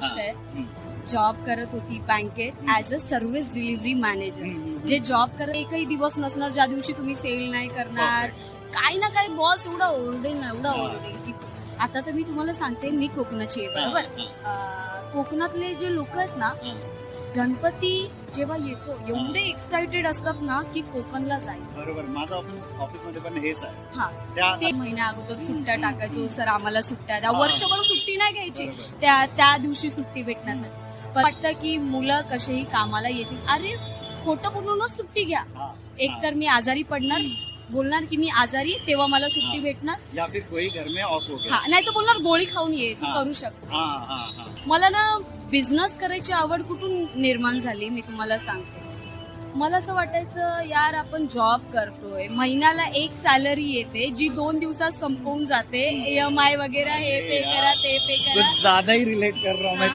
गोष्ट आहे, जॉब करत होती बँकेत as a service delivery manager. जे जॉब करत एकही दिवस नसणार ज्या दिवशी तुम्ही सेल नाही करणार, काही ना काही बॉस एवढा ओरडेल ना, एवढा ओरडेल की आता तर मी तुम्हाला सांगते, मी कोकणाची आहे बरोबर. कोकणातले जे लोक आहेत ना, गणपती जेव्हा येतो एवढे एक्साइटेड असतात ना की कोकणला जायचं. बरोबर, माझं ऑफिस मध्ये पण हेच आहे. हा, ते महिन्या अगोदर सुट्ट्या टाकायचो, सर आम्हाला सुट्ट्या द्या. वर्षभर सुट्टी नाही घ्यायची, त्या दिवशी सुट्टी भेटण्यासाठी. पण वाटतं की मुलं कसेही कामाला येतील, अरे खोटं बोलूनच सुट्टी घ्या. एकतर मी आजारी पडणार, बोलणार की मी आजारी, तेव्हा मला सुट्टी भेटणार, या फिर कोई घर में ऑफ हो गया. हा, नाही तर बोलणार गोळी खाऊन ये, तू करू शकतो. मला ना बिझनेस करायची आवड कुठून निर्माण झाली मी तुम्हाला सांगते. मला असं वाटायचं यार आपण जॉब करतोय, महिन्याला एक सॅलरी येते जी 2 दिवसात संपवून जाते. EMI वगैरे हे पे करा, ते पे करा. कुछ ज्यादा ही रिलेट कर रहा हूँ मैं